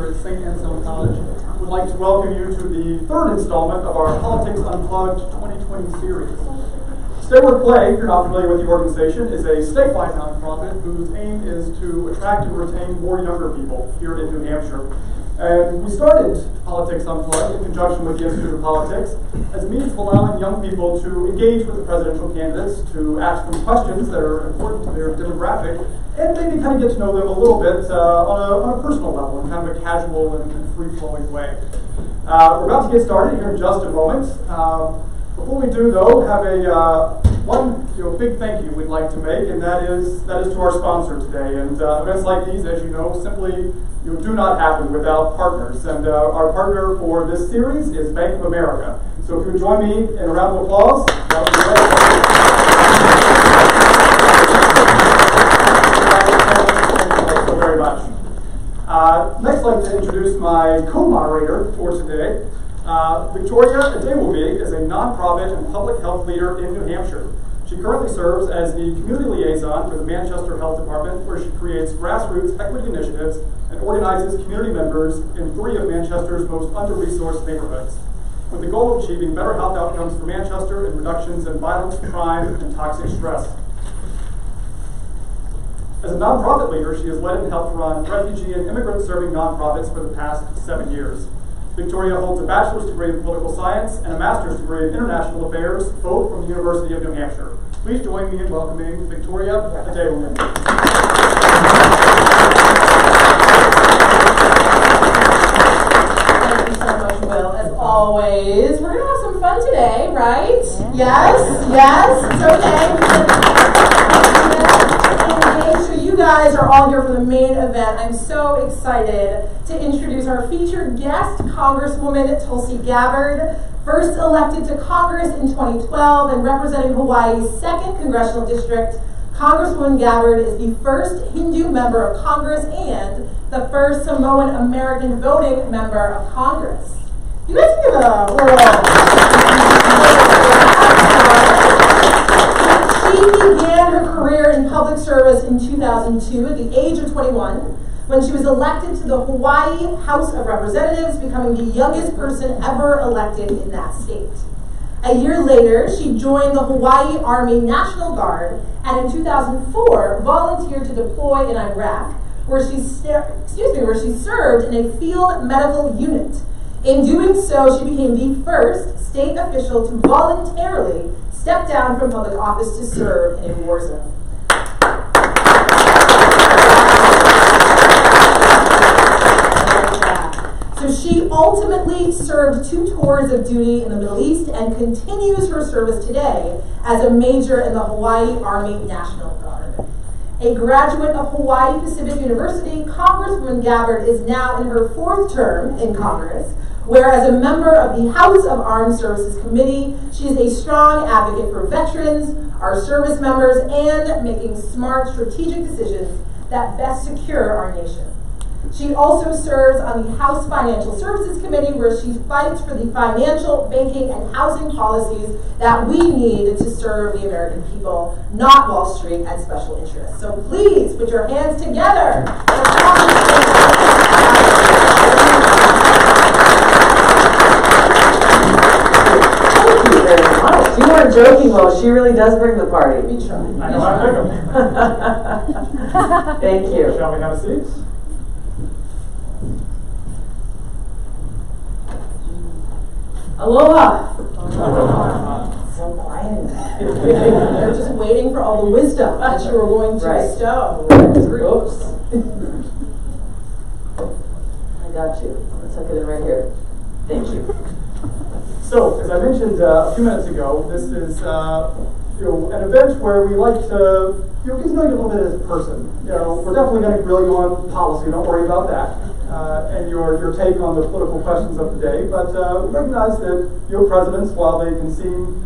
here at St. Anselm College. We'd like to welcome you to the third installment of our Politics Unplugged 2020 series. Stay Work Play, if you're not familiar with the organization, is a statewide nonprofit whose aim is to attract and retain more younger people here in New Hampshire. And we started Politics Unplugged in conjunction with the Institute of Politics as a means of allowing young people to engage with the presidential candidates, to ask them questions that are important to their demographic, and maybe kind of get to know them a little bit on a personal level, in kind of a casual and free-flowing way. We're about to get started here in just a moment. Before we do, though, have one big thank you we'd like to make, and that is to our sponsor today. And events like these, as you know, simply do not happen without partners. And our partner for this series is Bank of America. So if you would join me in a round of applause, that would be great. Thank you so very much. Next, I'd like to introduce my co-moderator for today. Victoria Adewubi is a nonprofit and public health leader in New Hampshire. She currently serves as the community liaison for the Manchester Health Department, where she creates grassroots equity initiatives and organizes community members in 3 of Manchester's most under-resourced neighborhoods, with the goal of achieving better health outcomes for Manchester and reductions in violence, crime, and toxic stress. As a nonprofit leader, she has led and helped run refugee and immigrant-serving nonprofits for the past 7 years. Victoria holds a bachelor's degree in political science and a master's degree in international affairs, both from the University of New Hampshire. Please join me in welcoming Victoria Adewubi. Thank you so much, Will. As always, we're going to have some fun today, right? Yes, it's okay. So you guys are all here for the main event. I'm so excited to introduce our featured guest, Congresswoman Tulsi Gabbard, first elected to Congress in 2012 and representing Hawaii's 2nd Congressional District. Congresswoman Gabbard is the first Hindu member of Congress and the first Samoan American voting member of Congress. You guys can give a She began her career in public service in 2002 at the age of 21 when she was elected to the Hawaii House of Representatives, becoming the youngest person ever elected in that state. A year later, she joined the Hawaii Army National Guard and in 2004 volunteered to deploy in Iraq, where she served in a field medical unit. In doing so, she became the first state official to voluntarily step down from public office to serve in a war zone. So she ultimately served 2 tours of duty in the Middle East and continues her service today as a major in the Hawaii Army National Guard. A graduate of Hawaii Pacific University, Congresswoman Gabbard is now in her 4th term in Congress, where as a member of the House of Armed Services Committee, she is a strong advocate for veterans, our service members, and making smart strategic decisions that best secure our nation. She also serves on the House Financial Services Committee, where she fights for the financial, banking, and housing policies that we need to serve the American people, not Wall Street and special interests. So please put your hands together. Thank you very much. You weren't joking, though. She really does bring the party. We try. I know I pick them. Thank you. Shall we have a seat? Aloha. So quiet. They're just waiting for all the wisdom that you were going to bestow. Oops. I got you. Let's tuck it in right here. Thank you. So, as I mentioned a few minutes ago, this is an event where we like to get to know you a little bit as a person. We're definitely going to grill you on policy. Don't worry about that. And your take on the political questions of the day, but recognize that presidents, while they can seem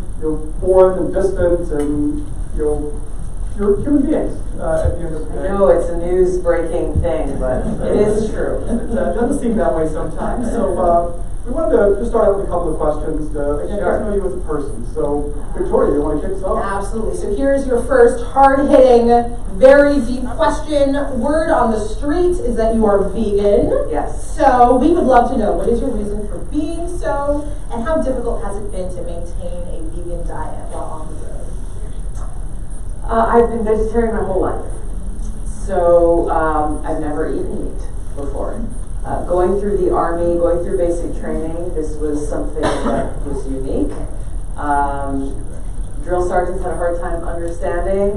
foreign and distant, and you're human beings at the end of the day. I know it's a news breaking thing, but it is true. It doesn't seem that way sometimes. So we wanted to just start out with a couple of questions to get to know you as a person. So Victoria, you want to kick us off? Absolutely. So here's your first hard-hitting, very deep question. Word on the street is that you are vegan. Yes. So So we would love to know, what is your reason for being so, and how difficult has it been to maintain a vegan diet while on the road? I've been vegetarian my whole life. So I've never eaten meat before. Going through the Army, going through basic training, this was something that was unique. Drill sergeants had a hard time understanding.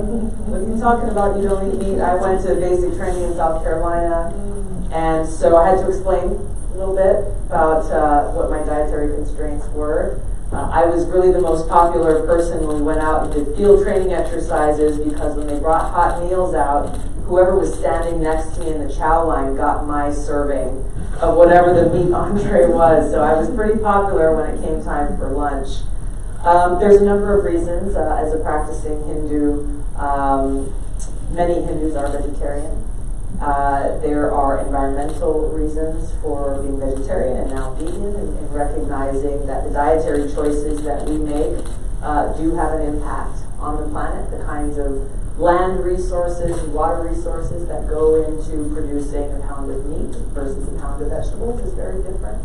What are you talking about? You don't eat meat? I went to basic training in South Carolina, and so I had to explain a little bit about what my dietary constraints were. I was really the most popular person when we went out and did field training exercises, because when they brought hot meals out, whoever was standing next to me in the chow line got my serving of whatever the meat entree was. So I was pretty popular when it came time for lunch. There's a number of reasons. As a practicing Hindu, many Hindus are vegetarian. There are environmental reasons for being vegetarian and now vegan, and recognizing that the dietary choices that we make do have an impact on the planet. The kinds of land resources, water resources that go into producing a pound of meat versus a pound of vegetables is very different.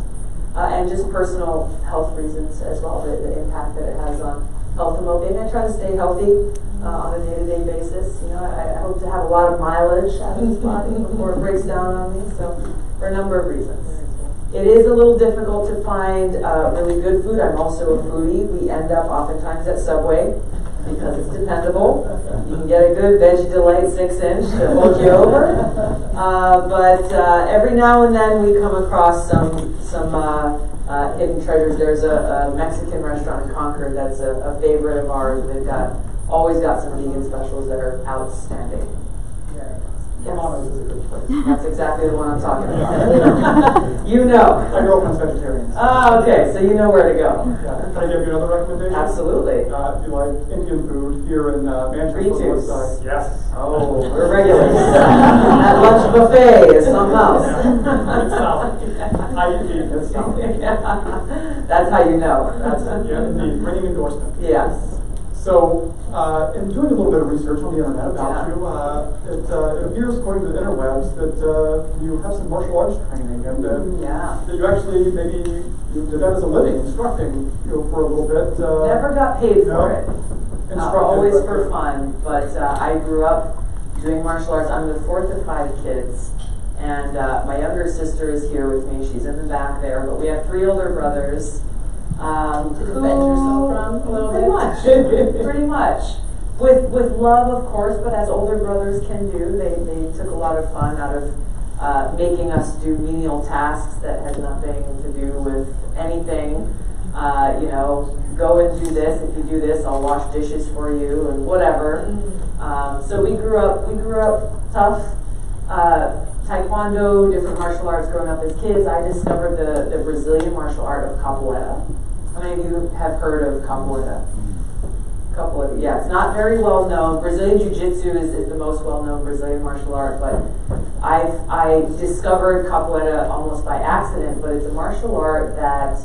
And just personal health reasons as well, the impact that it has on health and well-being. I try to stay healthy on a day-to-day basis. You know, I hope to have a lot of mileage out of this body before it breaks down on me. So, for a number of reasons. It is a little difficult to find really good food. I'm also a foodie. We end up oftentimes at Subway because it's dependable. You can get a good Veggie Delight 6-inch to hold you over. But every now and then we come across some hidden treasures. There's a Mexican restaurant in Concord that's a favorite of ours. They've always got some vegan specials that are outstanding. Yes. Hermanos is a good place. That's exactly the one I'm talking about. You know. My girlfriend's vegetarian. Oh, okay, so you know where to go. Yeah. Can I give you another recommendation? Absolutely. If you like Indian food here in Manchester. Ritus. Yes. Oh, we're regulars. That lunch buffet is something else. It's solid. I eat meat. It's solid. Yeah. That's how you know. That's it. Yeah, indeed. Ringing endorsement. Yes. So, in doing a little bit of research on the internet about you, it appears, according to the interwebs, that you have some martial arts training, and that you actually you did that as a living, instructing for a little bit. Never got paid for it. Always for fun, but I grew up doing martial arts. I'm the fourth of 5 kids, and my younger sister is here with me. She's in the back there, but we have 3 older brothers. To defend yourself from a little Pretty bit? much. Pretty much. With love, of course, but as older brothers can do, they took a lot of fun out of making us do menial tasks that had nothing to do with anything. Go and do this. If you do this, I'll wash dishes for you, and whatever. So we grew up tough. Taekwondo, different martial arts growing up as kids. I discovered the Brazilian martial art of capoeira. How many of you have heard of capoeira? Capoeira, yeah, it's not very well known. Brazilian Jiu-Jitsu is the most well-known Brazilian martial art, but I discovered capoeira almost by accident, but it's a martial art that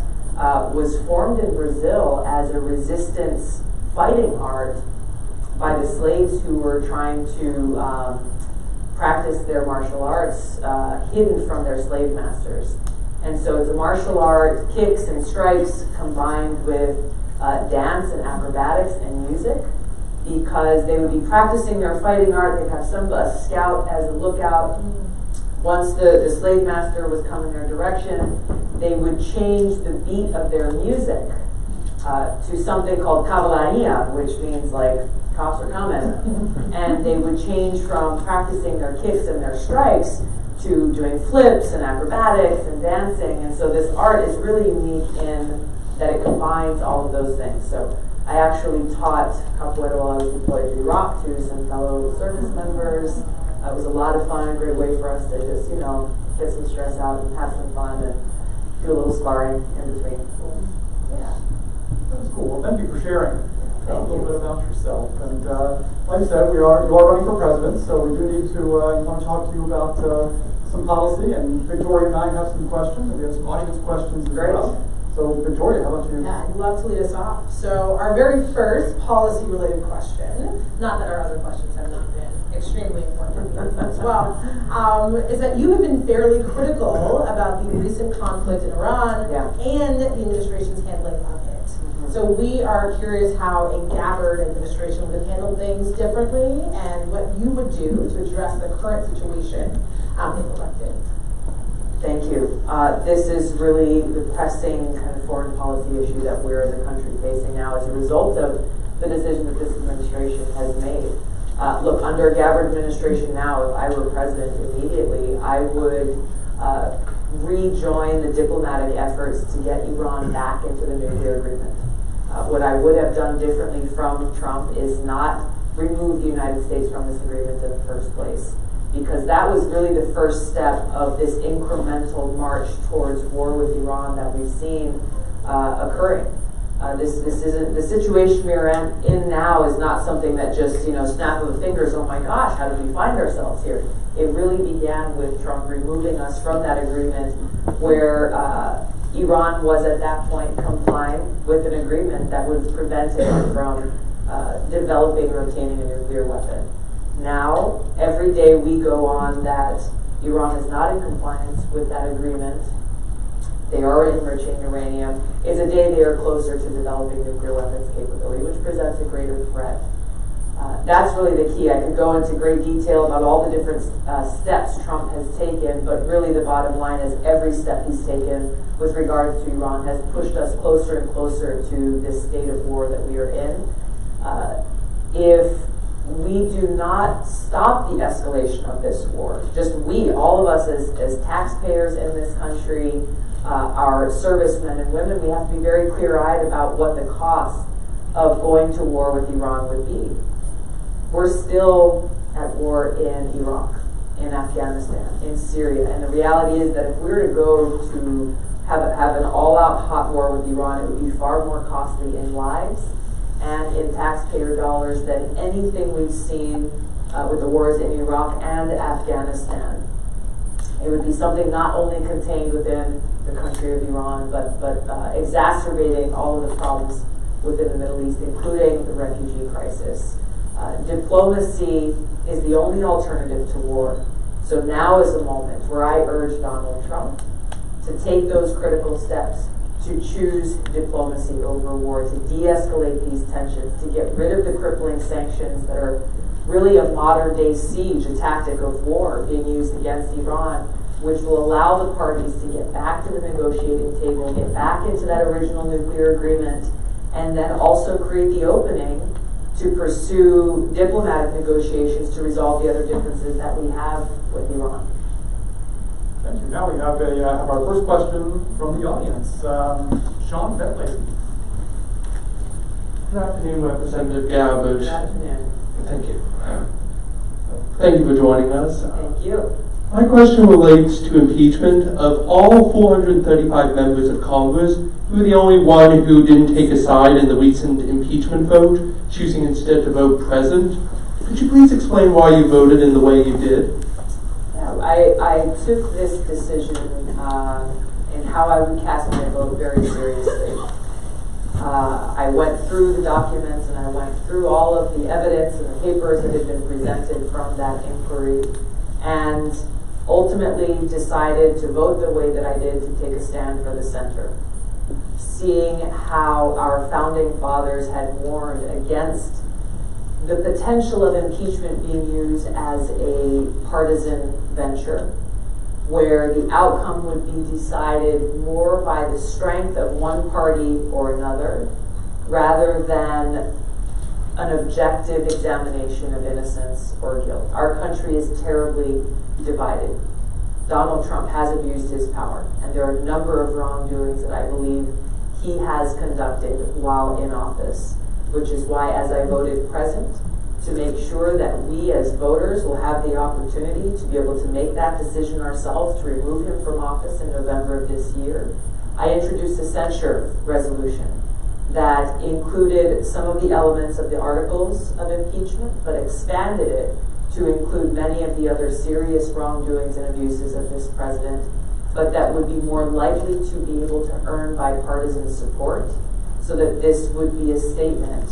was formed in Brazil as a resistance fighting art by the slaves who were trying to practice their martial arts hidden from their slave masters. And so it's a martial art, kicks and strikes combined with dance and acrobatics and music, because they would be practicing their fighting art. They'd have a scout as a lookout. Once the slave master was coming their direction, they would change the beat of their music to something called cavalaria, which means like cops are coming. And they would change from practicing their kicks and their strikes to doing flips and acrobatics and dancing. And so this art is really unique in that it combines all of those things. So I actually taught capoeira while I was deployed to Iraq to some fellow service members. It was a lot of fun, a great way for us to just, get some stress out and have some fun and do a little sparring in between. Yeah. That's cool. Well, thank you for sharing a little bit about yourself. And like I said, you are running for president, so we do need to want to talk to you about some policy. And Victoria and I have some questions, and we have some audience questions as well. So Victoria, how about you? Yeah, I'd love to lead us off. So our very first policy-related question, not that our other questions have not been extremely important to me as well, is that you have been fairly critical about the recent conflict in Iran and the administration's handling of it. So we are curious how a Gabbard administration would have handled things differently and what you would do to address the current situation if elected. Thank you. This is really the pressing kind of foreign policy issue that we're as a country facing now as a result of the decision that this administration has made. Look, under a Gabbard administration now, if I were president immediately, I would rejoin the diplomatic efforts to get Iran back into the nuclear agreement. What I would have done differently from Trump is not remove the United States from this agreement in the first place, because that was really the first step of this incremental march towards war with Iran that we've seen occurring. This isn't the situation we're in now is not something that just snap of the fingers. Oh my gosh, how did we find ourselves here? It really began with Trump removing us from that agreement, where Iran was at that point complying with an agreement that was preventing it from developing or obtaining a nuclear weapon. Now, every day we go on that Iran is not in compliance with that agreement, they are enriching uranium, is a day they are closer to developing nuclear weapons capability, which presents a greater threat. That's really the key. I could go into great detail about all the different steps Trump has taken, but really the bottom line is every step he's taken with regards to Iran has pushed us closer and closer to this state of war that we are in. If we do not stop the escalation of this war, just we, all of us as taxpayers in this country, our servicemen and women, we have to be very clear-eyed about what the cost of going to war with Iran would be. We're still at war in Iraq, in Afghanistan, in Syria, and the reality is that if we were to go to have an all-out hot war with Iran, it would be far more costly in lives and in taxpayer dollars than anything we've seen with the wars in Iraq and Afghanistan. It would be something not only contained within the country of Iran, but exacerbating all of the problems within the Middle East, including the refugee crisis. Diplomacy is the only alternative to war. So now is the moment where I urge Donald Trump to take those critical steps to choose diplomacy over war, to de-escalate these tensions, to get rid of the crippling sanctions that are really a modern-day siege, a tactic of war being used against Iran, which will allow the parties to get back to the negotiating table, get back into that original nuclear agreement, and then also create the opening to pursue diplomatic negotiations to resolve the other differences that we have with Iran. Thank you. Now we have our first question from the audience. Sean Bentley. Good afternoon, Representative Gabbard. Good afternoon. Thank you. Thank you for joining us. Thank you. My question relates to impeachment. Of all 435 members of Congress, you were the only one who didn't take a side in the recent impeachment vote, choosing instead to vote present. Could you please explain why you voted in the way you did? I took this decision and how I would cast my vote very seriously. I went through the documents and I went through all of the evidence and the papers that had been presented from that inquiry, and ultimately decided to vote the way that I did, to take a stand for the center. Seeing how our founding fathers had warned against the potential of impeachment being used as a partisan venture, where the outcome would be decided more by the strength of one party or another, rather than an objective examination of innocence or guilt. Our country is terribly divided. Donald Trump has abused his power, and there are a number of wrongdoings that I believe he has conducted while in office, which is why, as I voted present, to make sure that we as voters will have the opportunity to be able to make that decision ourselves to remove him from office in November of this year, I introduced a censure resolution that included some of the elements of the articles of impeachment, but expanded it to include many of the other serious wrongdoings and abuses of this president, but that would be more likely to be able to earn bipartisan support, so that this would be a statement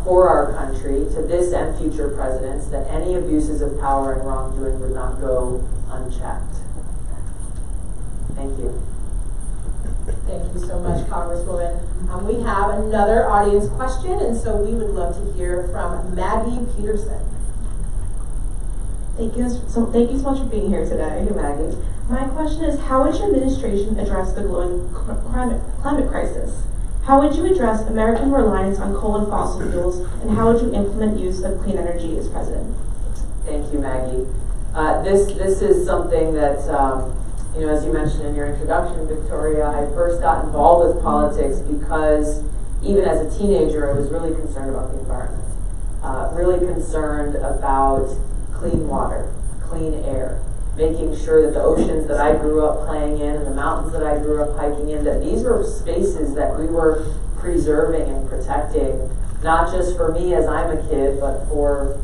for our country to this and future presidents that any abuses of power and wrongdoing would not go unchecked. Thank you. Thank you so much, Congresswoman. We have another audience question, and so we would love to hear from Maggie Peterson. Thank you so much for being here today. Thank you, Maggie. My question is, how would your administration address the global climate crisis? How would you address American reliance on coal and fossil fuels, and how would you implement use of clean energy as president? Thank you, Maggie. This is something that, as you mentioned in your introduction, Victoria, I first got involved with politics because even as a teenager, I was really concerned about the environment, really concerned about clean water, clean air, making sure that the oceans that I grew up playing in and the mountains that I grew up hiking in, that these were spaces that we were preserving and protecting, not just for me as I'm a kid, but for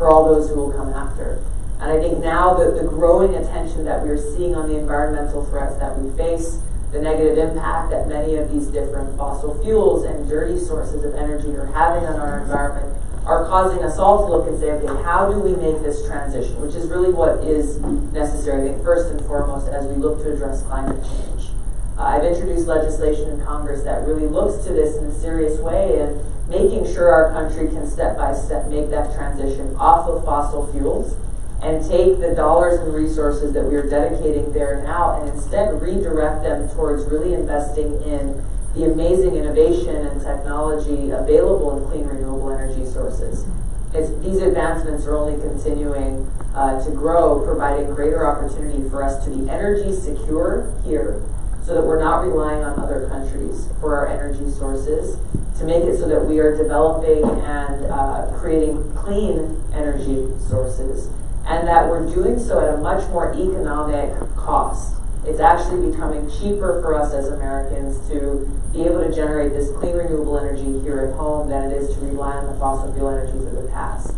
all those who will come after. And I think now that the growing attention that we're seeing on the environmental threats that we face, the negative impact that many of these different fossil fuels and dirty sources of energy are having on our environment, are causing us all to look and say, okay, how do we make this transition? Which is really what is necessary, I think, first and foremost, as we look to address climate change. I've introduced legislation in Congress that really looks to this in a serious way and making sure our country can step by step make that transition off of fossil fuels and take the dollars and resources that we are dedicating there now and instead redirect them towards really investing in the amazing innovation and technology available in clean renewable energy sources. These advancements are only continuing to grow, providing greater opportunity for us to be energy secure here so that we're not relying on other countries for our energy sources, to make it so that we are developing and creating clean energy sources, and that we're doing so at a much more economic cost. It's actually becoming cheaper for us as Americans to be able to generate this clean renewable energy here at home than it is to rely on the fossil fuel energies of the past.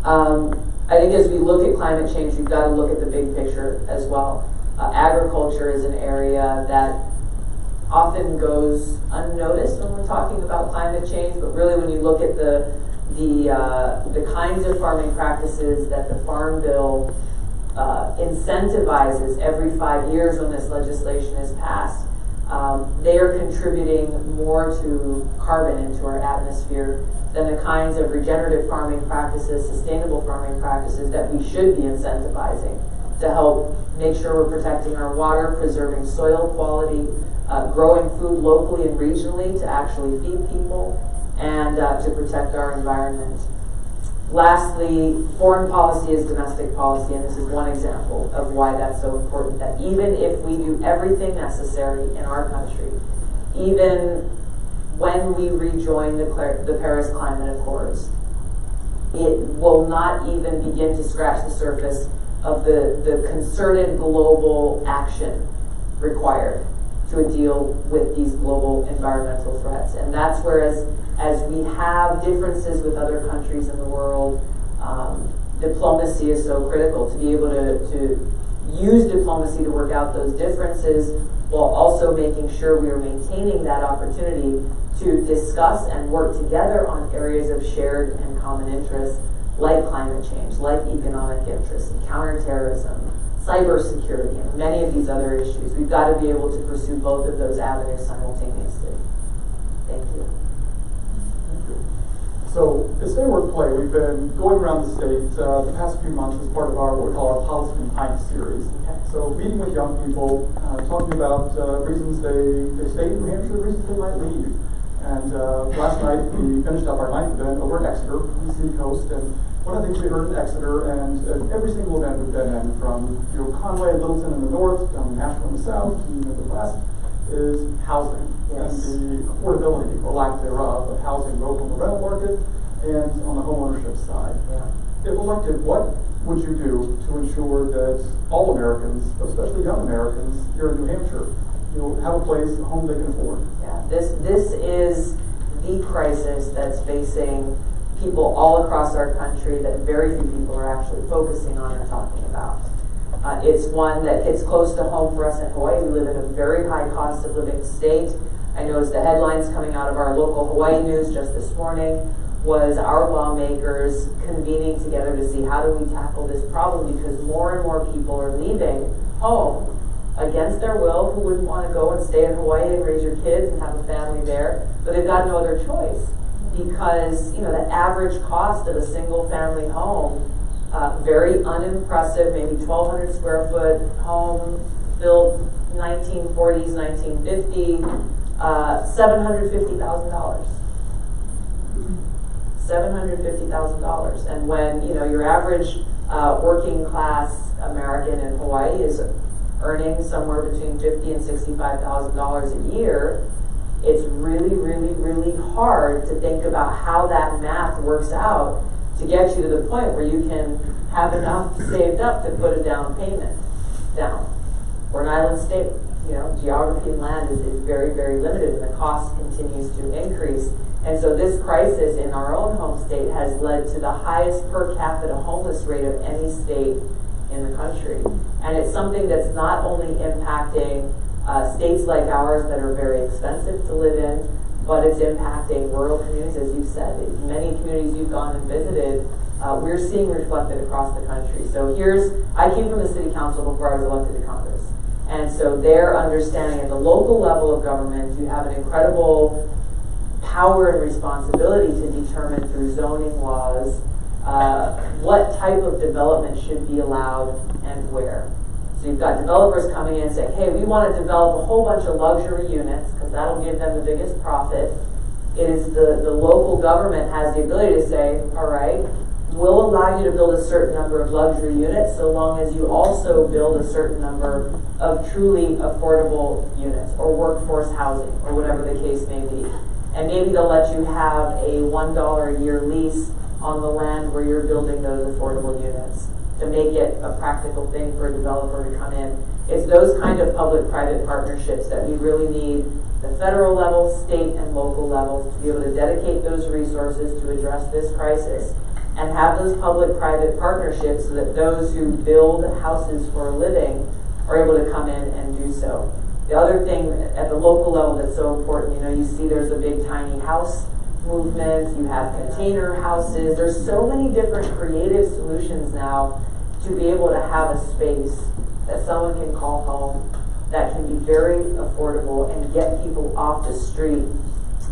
I think as we look at climate change, we've got to look at the big picture as well. Agriculture is an area that often goes unnoticed when we're talking about climate change, but really when you look at the kinds of farming practices that the Farm Bill incentivizes every 5 years when this legislation is passed, they are contributing more to carbon into our atmosphere than the kinds of regenerative farming practices, sustainable farming practices that we should be incentivizing to help make sure we're protecting our water, preserving soil quality, growing food locally and regionally to actually feed people, and to protect our environment. Lastly, foreign policy is domestic policy, and this is one example of why that's so important, that even if we do everything necessary in our country, even when we rejoin the Paris Climate Accords, it will not even begin to scratch the surface of the concerted global action required to deal with these global environmental threats. And that's where, as we have differences with other countries in the world, diplomacy is so critical, to be able to use diplomacy to work out those differences while also making sure we are maintaining that opportunity to discuss and work together on areas of shared and common interests like climate change, like economic interests, counterterrorism, cybersecurity, and many of these other issues. We've got to be able to pursue both of those avenues simultaneously. Thank you. So, at Stay Work Play, we've been going around the state the past few months as part of what we call our Policy Behind series. Okay. So, meeting with young people, talking about reasons they stay in New Hampshire, reasons they might leave. And last night we finished up our 9th event over at Exeter on the Sea Coast, and one of the things we heard in Exeter, and every single event we've been in, from Conway and Littleton in the north, down to Nashville in the south, and in the west, is housing. Yes. And the affordability, or lack thereof, of housing, both on the rental market and on the homeownership side. Yeah. If elected, what would you do to ensure that all Americans, especially young Americans here in New Hampshire, have a place, a home they can afford? Yeah. This is the crisis that's facing people all across our country that very few people are actually focusing on or talking about. It's one that hits close to home for us in Hawaii. We live in a very high cost of living state. I noticed the headlines coming out of our local Hawaii news just this morning was our lawmakers convening together to see how do we tackle this problem, because more and more people are leaving home against their will, who wouldn't want to go and stay in Hawaii and raise your kids and have a family there, but they've got no other choice, because the average cost of a single family home, very unimpressive, maybe 1,200 square foot home built 1940s, 1950, $750,000. $750,000. And when your average working class American in Hawaii is earning somewhere between $50,000 and $65,000 a year, it's really, really, really hard to think about how that math works out to get you to the point where you can have enough saved up to put a down payment down. We're an island state. Geography and land is very, very limited, and the cost continues to increase. And so this crisis in our own home state has led to the highest per capita homeless rate of any state in the country. And it's something that's not only impacting states like ours that are very expensive to live in, but it's impacting rural communities, as you've said. Many communities you've gone and visited, we're seeing reflected across the country. So I came from the city council before I was elected to Congress. And so their understanding at the local level of government, you have an incredible power and responsibility to determine through zoning laws what type of development should be allowed and where. So you've got developers coming in and saying, hey, we want to develop a whole bunch of luxury units because that'll give them the biggest profit. It is the local government has the ability to say, all right, we'll allow you to build a certain number of luxury units so long as you also build a certain number of truly affordable units or workforce housing or whatever the case may be. And maybe they'll let you have a $1 a year lease on the land where you're building those affordable units to make it a practical thing for a developer to come in. It's those kind of public-private partnerships that we really need, the federal level, state, and local levels, to be able to dedicate those resources to address this crisis and have those public-private partnerships so that those who build houses for a living are able to come in and do so. The other thing at the local level that's so important, you see there's a big tiny house movement, you have container houses, there's so many different creative solutions now to be able to have a space that someone can call home that can be very affordable and get people off the street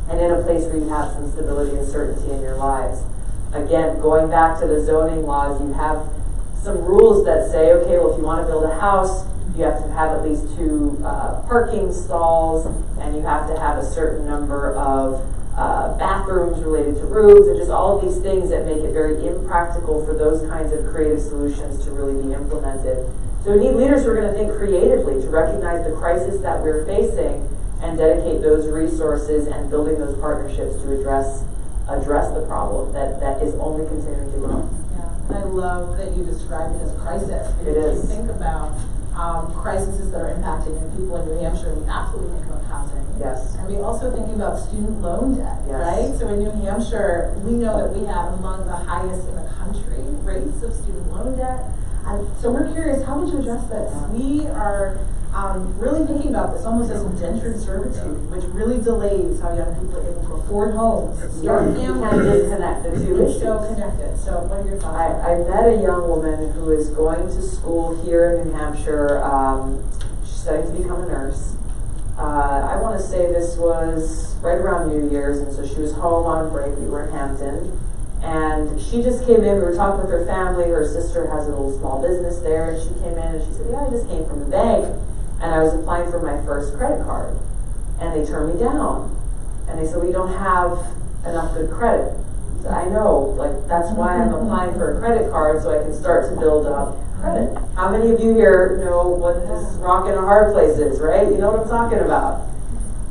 and in a place where you have some stability and certainty in your lives. Again, going back to the zoning laws, you have some rules that say, okay, well, if you want to build a house, you have to have at least 2 parking stalls, and you have to have a certain number of bathrooms related to roofs, and just all of these things that make it very impractical for those kinds of creative solutions to really be implemented. So we need leaders who are going to think creatively, to recognize the crisis that we're facing and dedicate those resources and building those partnerships to address the problem that is only continuing to grow. Yeah, and I love that you described it as a crisis. Because it is. If you think about crises that are impacting people in New Hampshire, we absolutely think about housing. Yes. And we also think about student loan debt, yes. right? So in New Hampshire, we know that we have among the highest in the country rates of student loan debt. And so we're curious, how would you address this? We are really thinking about this almost as indentured servitude, which really delays how young people are able to afford homes, start families. You can't disconnect the two issues. So connected. So what are your thoughts? I met a young woman who is going to school here in New Hampshire. She's studying to become a nurse. I want to say this was right around New Year's, and so she was home on break. We were in Hampton. And she just came in, we were talking with her family, her sister has a little small business there, and she came in and she said, yeah, I just came from the bank, and I was applying for my first credit card. And they turned me down. And they said, we don't have enough good credit. I said, I know, that's why I'm applying for a credit card, so I can start to build up credit. How many of you here know what this rock and a hard place is, right? You know what I'm talking about.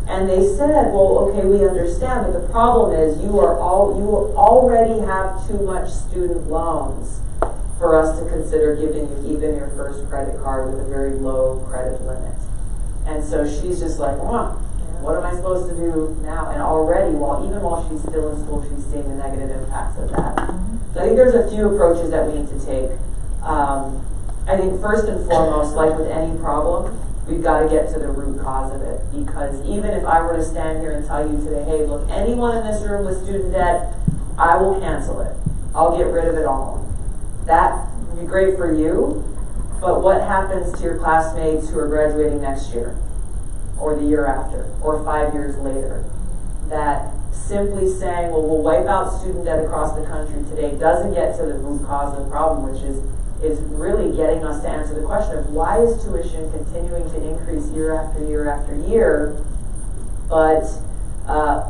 And they said, well, okay, we understand, but the problem is you already have too much student loans for us to consider giving you even your first credit card with a very low credit limit. And so she's just like, what am I supposed to do now? And already, even while she's still in school, she's seeing the negative impacts of that. So I think there's a few approaches that we need to take. I think first and foremost, like with any problem, we've got to get to the root cause of it, because even if I were to stand here and tell you today, hey, look, anyone in this room with student debt, I will cancel it. I'll get rid of it all. That would be great for you, but what happens to your classmates who are graduating next year, or the year after, or 5 years later? That simply saying, well, we'll wipe out student debt across the country today doesn't get to the root cause of the problem, which is really getting us to answer the question of why is tuition continuing to increase year after year after year, but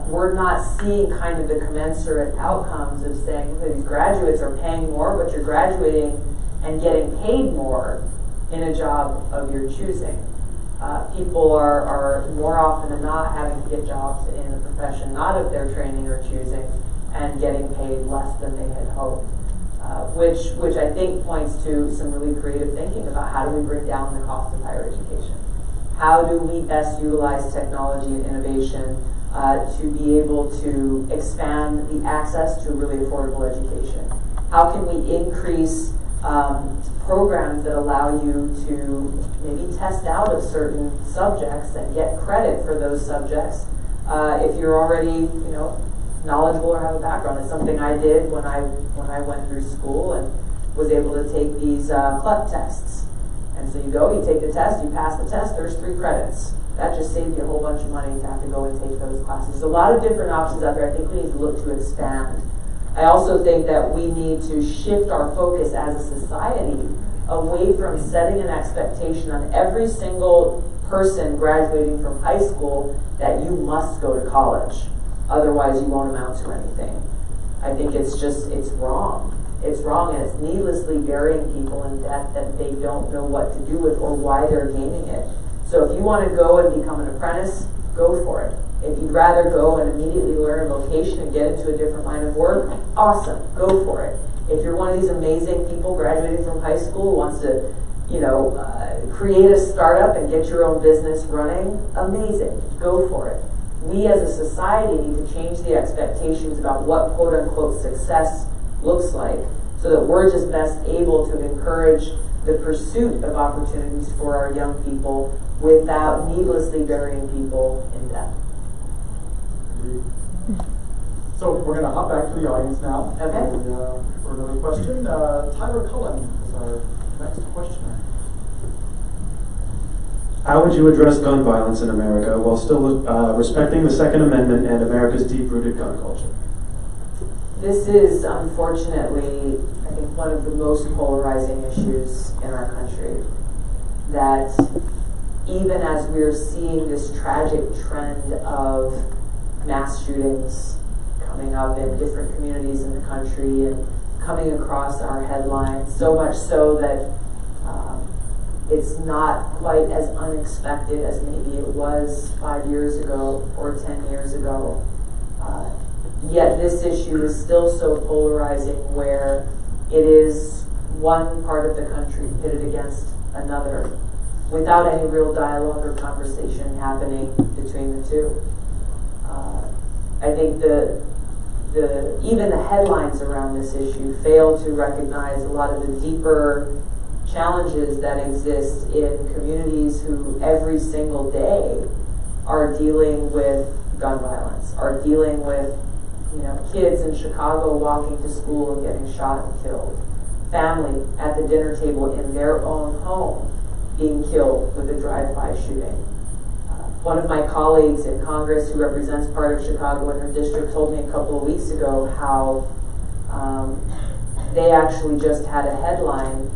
we're not seeing kind of the commensurate outcomes of saying that these graduates are paying more, but you're graduating and getting paid more in a job of your choosing. People are more often than not having to get jobs in a profession not of their training or choosing and getting paid less than they had hoped, which I think points to some really creative thinking about how do we bring down the cost of higher education? How do we best utilize technology and innovation to be able to expand the access to really affordable education? How can we increase programs that allow you to maybe test out of certain subjects and get credit for those subjects if you're already, knowledgeable or have a background? It's something I did when I went through school and was able to take these CLEP tests. And so you go, you take the test, you pass the test, there's 3 credits. That just saved you a whole bunch of money to have to go and take those classes. There's a lot of different options out there. I think we need to look to expand. I also think that we need to shift our focus as a society away from setting an expectation on every single person graduating from high school that you must go to college. Otherwise, you won't amount to anything. I think it's wrong. It's wrong, and it's needlessly burying people in debt that they don't know what to do with or why they're gaining it. So if you want to go and become an apprentice, go for it. If you'd rather go and immediately learn a vocation and get into a different line of work, awesome, go for it. If you're one of these amazing people graduating from high school who wants to, create a startup and get your own business running, amazing, go for it. We as a society need to change the expectations about what quote-unquote success looks like so that we're just best able to encourage the pursuit of opportunities for our young people without needlessly burying people in debt. So we're going to hop back to the audience now. Okay. For another question. Tyler Cullen is our next questioner. How would you address gun violence in America while still respecting the Second Amendment and America's deep-rooted gun culture? This is, unfortunately, I think one of the most polarizing issues in our country. That even as we're seeing this tragic trend of mass shootings coming up in different communities in the country and coming across our headlines, so much so that it's not quite as unexpected as maybe it was 5 years ago or 10 years ago. Yet this issue is still so polarizing where it is one part of the country pitted against another without any real dialogue or conversation happening between the two. I think even the headlines around this issue fail to recognize a lot of the deeper challenges that exist in communities who every single day are dealing with gun violence, are dealing with kids in Chicago walking to school and getting shot and killed, family at the dinner table in their own home being killed with a drive-by shooting. One of my colleagues in Congress who represents part of Chicago in her district told me a couple of weeks ago how they actually just had a headline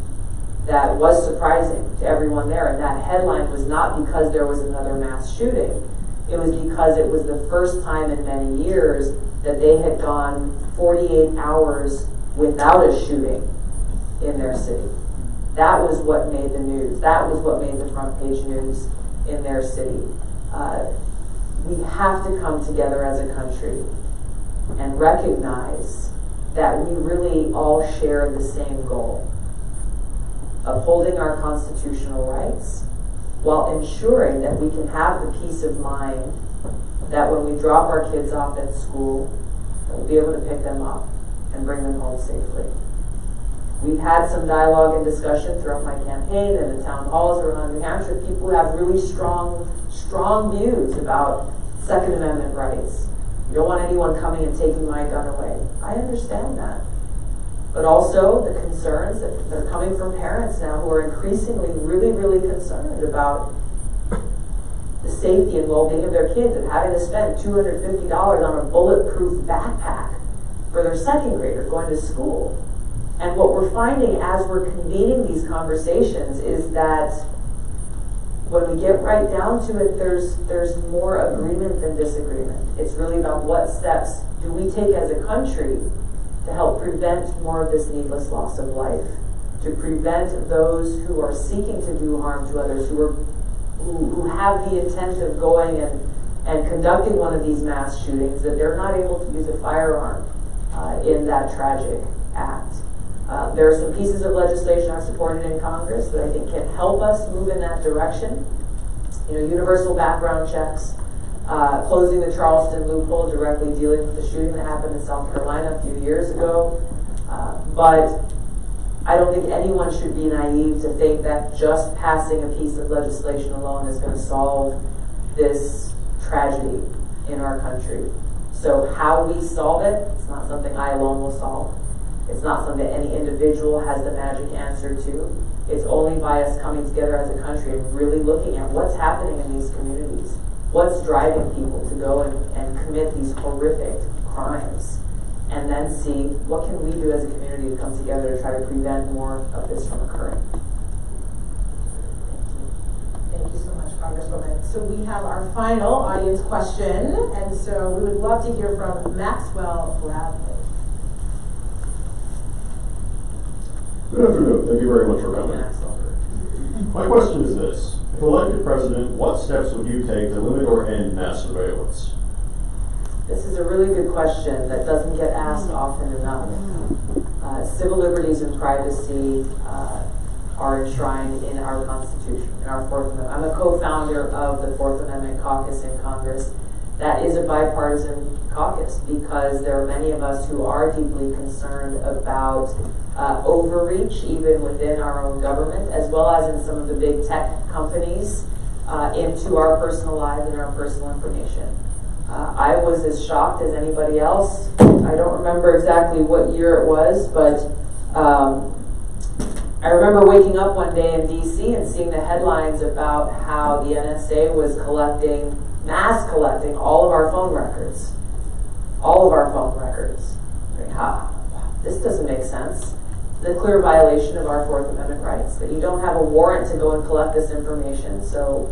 that was surprising to everyone there, and that headline was not because there was another mass shooting. It was because it was the first time in many years that they had gone 48 hours without a shooting in their city. That was what made the news. That was what made the front page news in their city. We have to come together as a country and recognize that we really all share the same goal: upholding our constitutional rights while ensuring that we can have the peace of mind that when we drop our kids off at school, we'll be able to pick them up and bring them home safely. We've had some dialogue and discussion throughout my campaign and the town halls around New Hampshire. People who have really strong views about Second Amendment rights. You don't want anyone coming and taking my gun away. I understand that. But also the concerns that are coming from parents now who are increasingly really, really concerned about the safety and well-being of their kids and having to spend $250 on a bulletproof backpack for their second grader going to school. And what we're finding as we're convening these conversations is that when we get right down to it, there's more agreement than disagreement. It's really about what steps do we take as a country to help prevent more of this needless loss of life, to prevent those who are seeking to do harm to others, who have the intent of going and conducting one of these mass shootings, that they're not able to use a firearm in that tragic act. There are some pieces of legislation I supported in Congress that I think can help us move in that direction. You know, universal background checks, closing the Charleston loophole, directly dealing with the shooting that happened in South Carolina a few years ago. But I don't think anyone should be naive to think that just passing a piece of legislation alone is going to solve this tragedy in our country. So how we solve it, it's not something I alone will solve. It's not something that any individual has the magic answer to. It's only by us coming together as a country and really looking at what's happening in these communities. What's driving people to go and commit these horrific crimes, and then see what can we do as a community to come together to try to prevent more of this from occurring. Thank you so much, Congresswoman. So we have our final audience question, and so we would love to hear from Maxwell Bradley. Good afternoon. Thank you very much for coming. My question is this. If elected president, what steps would you take to limit or end mass surveillance? This is a really good question that doesn't get asked often enough. Civil liberties and privacy are enshrined in our Constitution, in our Fourth Amendment. I'm a co-founder of the Fourth Amendment Caucus in Congress. That is a bipartisan caucus because there are many of us who are deeply concerned about overreach, even within our own government, as well as in some of the big tech companies, into our personal lives and our personal information. I was as shocked as anybody else. I don't remember exactly what year it was, but I remember waking up one day in D.C. and seeing the headlines about how the NSA was mass collecting all of our phone records. All of our phone records. This doesn't make sense. The clear violation of our Fourth Amendment rights, that you don't have a warrant to go and collect this information, so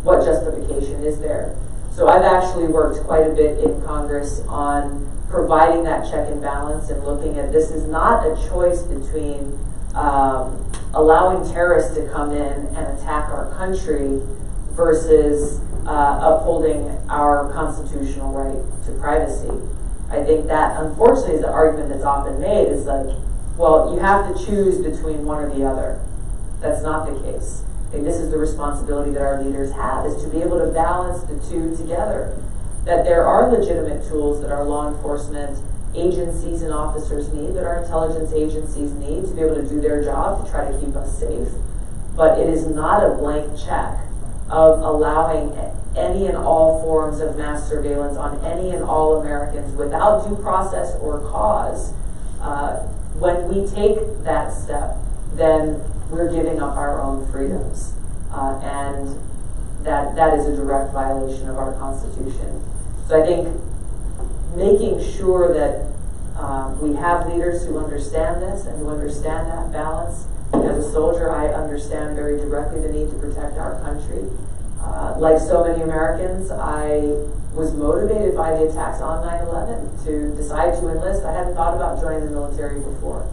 what justification is there? So I've actually worked quite a bit in Congress on providing that check and balance and looking at this is not a choice between allowing terrorists to come in and attack our country versus upholding our constitutional right to privacy. I think that, unfortunately, is the argument that's often made is like, well, you have to choose between one or the other. That's not the case. I think this is the responsibility that our leaders have, is to be able to balance the two together. That there are legitimate tools that our law enforcement agencies and officers need, that our intelligence agencies need to be able to do their job to try to keep us safe. But it is not a blank check of allowing any and all forms of mass surveillance on any and all Americans without due process or cause. When we take that step, then we're giving up our own freedoms. And that is a direct violation of our Constitution. So I think making sure that we have leaders who understand this and who understand that balance. As a soldier, I understand very directly the need to protect our country. Like so many Americans, I was motivated by the attacks on 9/11 to decide to enlist. I hadn't thought about joining the military before.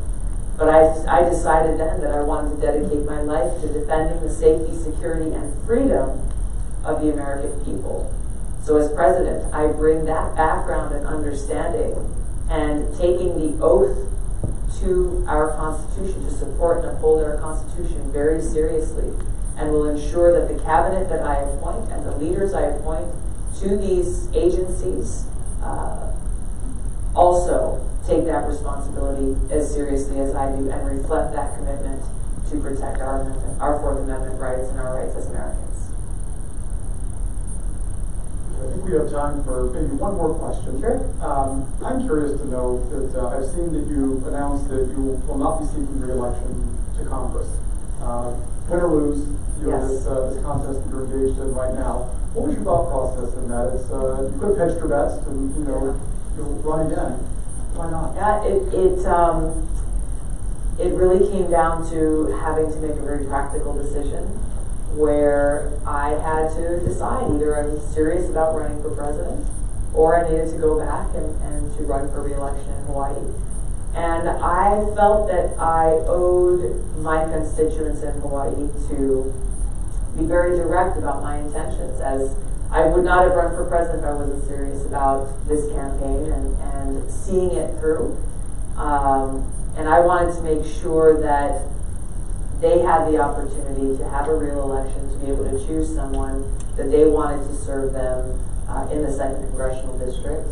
But I decided then that I wanted to dedicate my life to defending the safety, security, and freedom of the American people. So as president, I bring that background and understanding and taking the oath to our Constitution, to support and uphold our Constitution very seriously, and will ensure that the cabinet that I appoint and the leaders I appoint to these agencies also take that responsibility as seriously as I do and reflect that commitment to protect our Fourth Amendment rights and our rights as Americans. I think we have time for maybe one more question. Sure. I'm curious to know that I've seen that you announced that you will not be seeking re-election to Congress. Win or lose, Yes. this contest that you're engaged in right now. What was your thought process in that? It's you could have hedged your bets to you'll run again. Why not? Yeah, it really came down to having to make a very practical decision where I had to decide either I was serious about running for president or I needed to go back and to run for re-election in Hawaii. And I felt that I owed my constituents in Hawaii to be very direct about my intentions, as I would not have run for president if I wasn't serious about this campaign and seeing it through. And I wanted to make sure that they had the opportunity to have a real election, to be able to choose someone that they wanted to serve them in the 2nd Congressional District.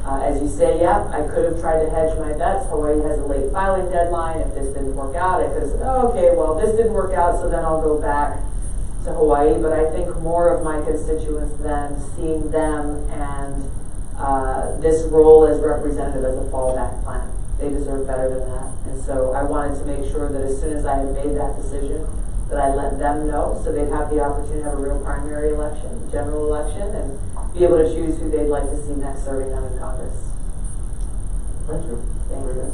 As you say, yeah, I could have tried to hedge my bets. Hawaii has a late filing deadline. If this didn't work out, I could have said, oh, okay, well, this didn't work out, so then I'll go back to Hawaii. But I think more of my constituents then seeing them and this role as representative as a fallback plan. They deserve better than that. And so I wanted to make sure that as soon as I had made that decision, that I let them know so they'd have the opportunity to have a real primary election, general election, and be able to choose who they'd like to see next serving them in Congress. Thank you. Thank you.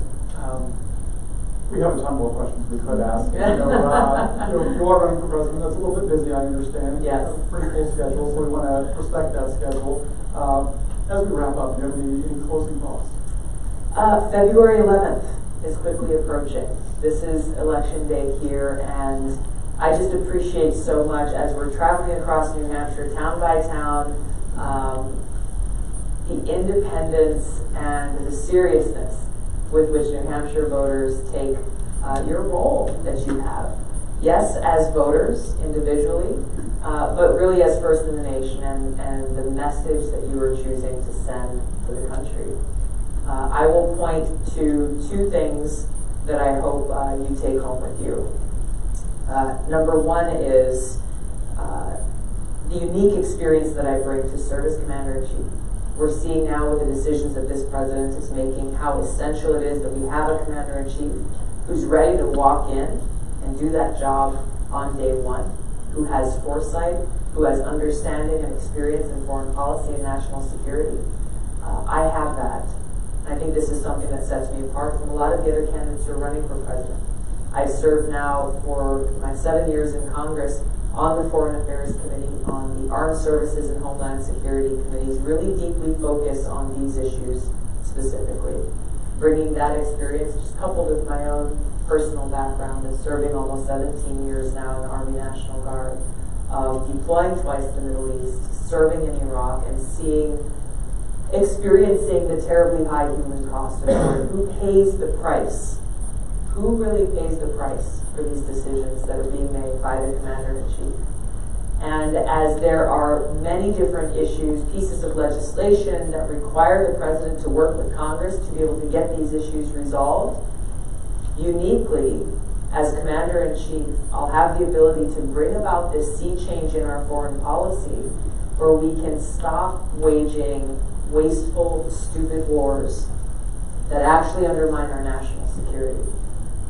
We have a ton more questions we could ask. You are running for president. That's a little bit busy, I understand. Yes. Pretty full schedule, so we want to respect that schedule. As we wrap up, do you have any closing thoughts? February 11th is quickly approaching. This is election day here, and I just appreciate so much as we're traveling across New Hampshire, town by town, the independence and the seriousness with which New Hampshire voters take your role that you have. Yes, as voters individually, but really as first in the nation and the message that you are choosing to send to the country. I will point to two things that I hope you take home with you. Number one is the unique experience that I bring to serve as Commander-in-Chief. We're seeing now with the decisions that this president is making how essential it is that we have a Commander-in-Chief who's ready to walk in and do that job on day one, who has foresight, who has understanding and experience in foreign policy and national security. I have that. I think this is something that sets me apart from a lot of the other candidates who are running for president. I've served now for my 7 years in Congress on the Foreign Affairs Committee, on the Armed Services and Homeland Security Committees, really deeply focused on these issues specifically. Bringing that experience, just coupled with my own personal background of serving almost 17 years now in the Army National Guard, of deploying twice to the Middle East, serving in Iraq, and experiencing the terribly high human cost of war. Who pays the price? Who really pays the price for these decisions that are being made by the Commander-in-Chief? And as there are many different issues, pieces of legislation that require the President to work with Congress to be able to get these issues resolved, uniquely, as Commander-in-Chief, I'll have the ability to bring about this sea change in our foreign policy where we can stop waging wasteful, stupid wars that actually undermine our national security.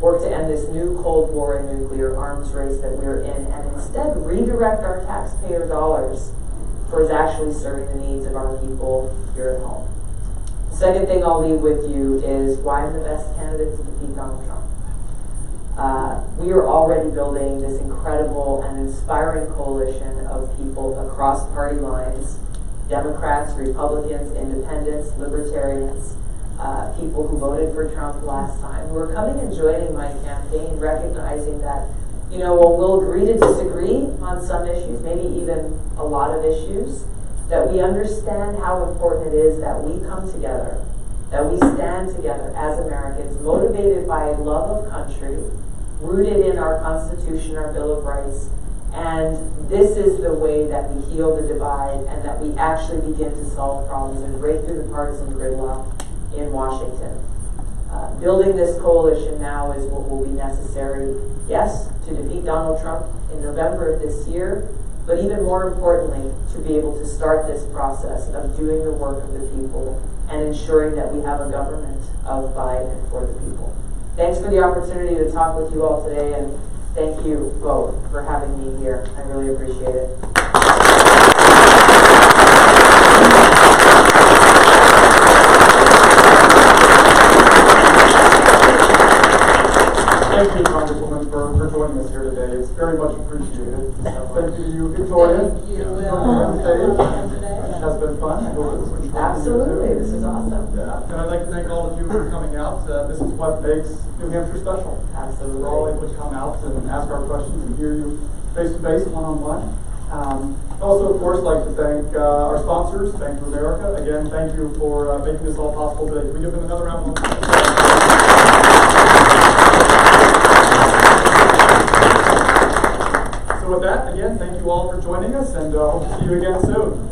Work to end this new Cold War and nuclear arms race that we're in, and instead redirect our taxpayer dollars towards actually serving the needs of our people here at home. The second thing I'll leave with you is why I'm the best candidate to defeat Donald Trump. We are already building this incredible and inspiring coalition of people across party lines, Democrats, Republicans, Independents, Libertarians, people who voted for Trump last time, who are coming and joining my campaign, recognizing that, we'll agree to disagree on some issues, maybe even a lot of issues, that we understand how important it is that we come together, that we stand together as Americans, motivated by a love of country, rooted in our Constitution, our Bill of Rights, and this is the way that we heal the divide and that we actually begin to solve problems and break through the partisan gridlock in Washington. Building this coalition now is what will be necessary, yes, to defeat Donald Trump in November of this year, but even more importantly, to be able to start this process of doing the work of the people and ensuring that we have a government of, by, and for the people. Thanks for the opportunity to talk with you all today, and thank you both for having me here. I really appreciate it. Thank you, Congresswoman, for joining us here today. It's very much appreciated. Thank you to you, Victoria. Thank you, for joining us today. It has been fun. Absolutely, this is awesome. Yeah, and I'd like to thank all of you for coming out. This is what makes New Hampshire special. Absolutely. We're all able to come out and ask our questions and hear you face-to-face, one-on-one. Also, of course, like to thank our sponsors, Bank of America. Again, thank you for making this all possible today. Can we give them another round of applause? So with that, again, thank you all for joining us, and hope to see you again soon.